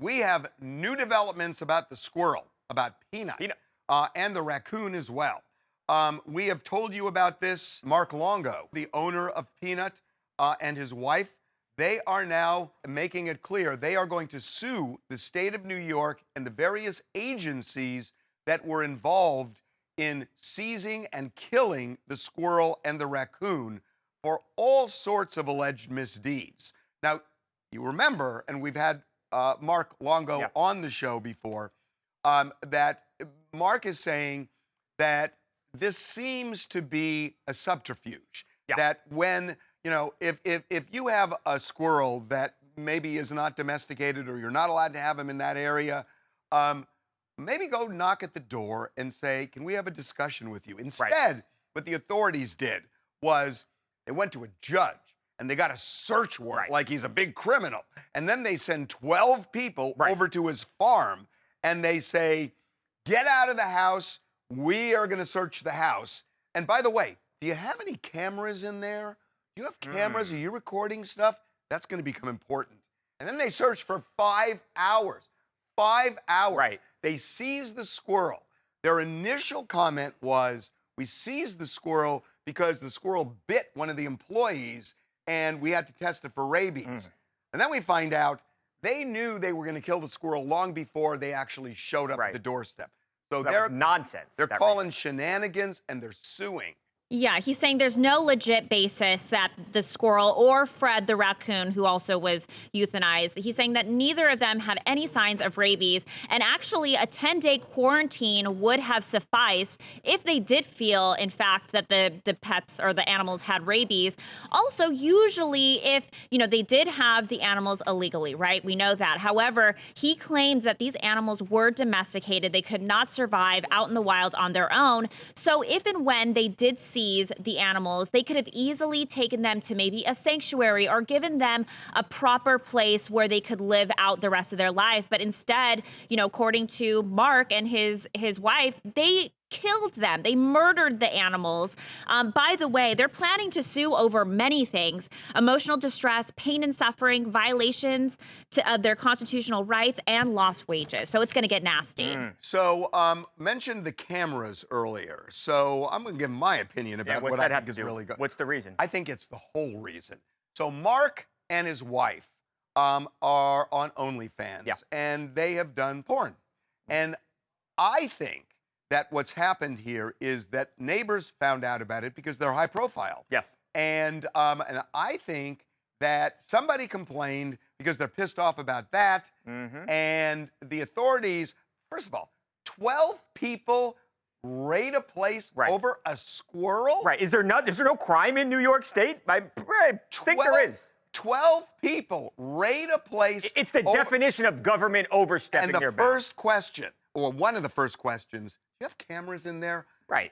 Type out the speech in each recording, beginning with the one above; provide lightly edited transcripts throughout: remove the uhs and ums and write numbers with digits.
we have new developments about the squirrel, about Peanut, and the raccoon as well. We have told you about this. Mark Longo, the owner of Peanut, and his wife, they are now making it clear they are going to sue the state of New York and the various agencies that were involved in seizing and killing the squirrel and the raccoon for all sorts of alleged misdeeds. Now, you remember, and we've had Mark Longo on the show before, that Mark is saying that this seems to be a subterfuge. That when, if you have a squirrel that maybe is not domesticated or you're not allowed to have him in that area, maybe go knock at the door and say, can we have a discussion with you? Instead, what the authorities did was they went to a judge and they got a search warrant like he's a big criminal. And then they send 12 people over to his farm and they say, get out of the house. We are going to search the house. And by the way, do you have any cameras in there? Do you have cameras? Are you recording stuff? That's going to become important. And then they searched for 5 hours. 5 hours. They seized the squirrel. Their initial comment was, we seized the squirrel because the squirrel bit one of the employees and we had to test it for rabies. And then we find out they knew they were going to kill the squirrel long before they actually showed up at the doorstep. So they're nonsense. They're calling shenanigans and they're suing. Yeah, he's saying there's no legit basis that the squirrel or Fred the raccoon, who also was euthanized, he's saying that neither of them had any signs of rabies. And actually, a 10-day quarantine would have sufficed if they did feel, in fact, that the pets or the animals had rabies. Also, usually if, they did have the animals illegally, right? We know that. However, he claims that these animals were domesticated. They could not survive out in the wild on their own. So if and when they did see the animals, they could have easily taken them to maybe a sanctuary or given them a proper place where they could live out the rest of their life. But instead, according to Mark and his wife, they killed them. They murdered the animals. By the way, they're planning to sue over many things: emotional distress, pain and suffering, violations of their constitutional rights, and lost wages. So it's going to get nasty. So mentioned the cameras earlier. So I'm going to give my opinion about what I think is really good. What's the reason? I think it's the whole reason. So Mark and his wife are on OnlyFans, and they have done porn. And I think that what's happened here is that neighbors found out about it because they're high profile. And I think that somebody complained because they're pissed off about that. And the authorities, first of all, 12 people raid a place over a squirrel? Is there no crime in New York State? I think there is. 12 people raid a place. It's the definition of government overstepping their bounds. And the first question, or one of the first questions, you have cameras in there?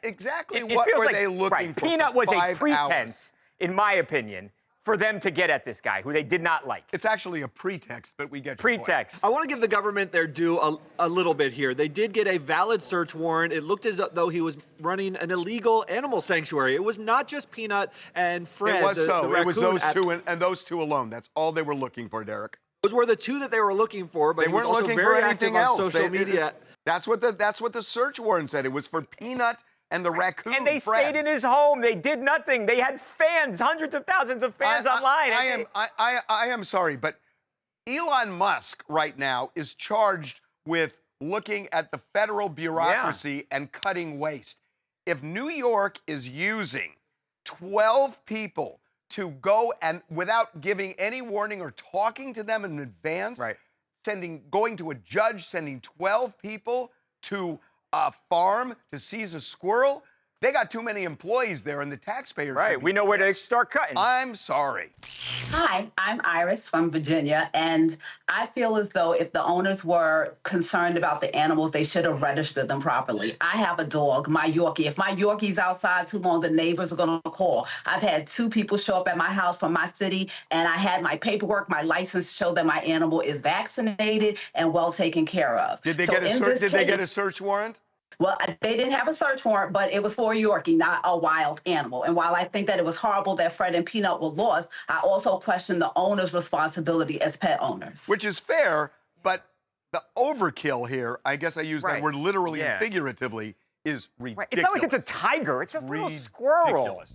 Exactly what were they looking for? Peanut was a 5 pretense, in my opinion, for them to get at this guy, who they did not like. It's actually a pretext, but we get pretext. I want to give the government their due a little bit here. They did get a valid search warrant. It looked as though he was running an illegal animal sanctuary. It was not just Peanut and Fred. It was the it was those two and those two alone. That's all they were looking for, Derek. Those were the two that they were looking for, but they weren't looking very for anything else. On social media. That's what the search warrant said. It was for Peanut and the raccoon. And they Fred. stayed in his home. They did nothing. They had fans, hundreds of thousands of fans online. I am sorry, but Elon Musk right now is charged with looking at the federal bureaucracy and cutting waste. If New York is using 12 people to go and without giving any warning or talking to them in advance, going to a judge, sending 12 people to a farm to seize a squirrel, they got too many employees there and the taxpayers. We know where to start cutting. I'm sorry. Hi, I'm Iris from Virginia, and I feel as though if the owners were concerned about the animals, they should have registered them properly. I have a dog, my Yorkie. If my Yorkie's outside too long, the neighbors are going to call. I've had 2 people show up at my house from my city, and I had my paperwork, my license show that my animal is vaccinated and well taken care of. Did they get a search warrant? Well, they didn't have a search warrant, but it was for a Yorkie, not a wild animal. And while I think that it was horrible that Fred and Peanut were lost, I also question the owner's responsibility as pet owners. Which is fair, but the overkill here, I guess I use that Right. word literally Yeah. and figuratively, is ridiculous. Right. It's not like it's a tiger. It's a little squirrel. Ridiculous.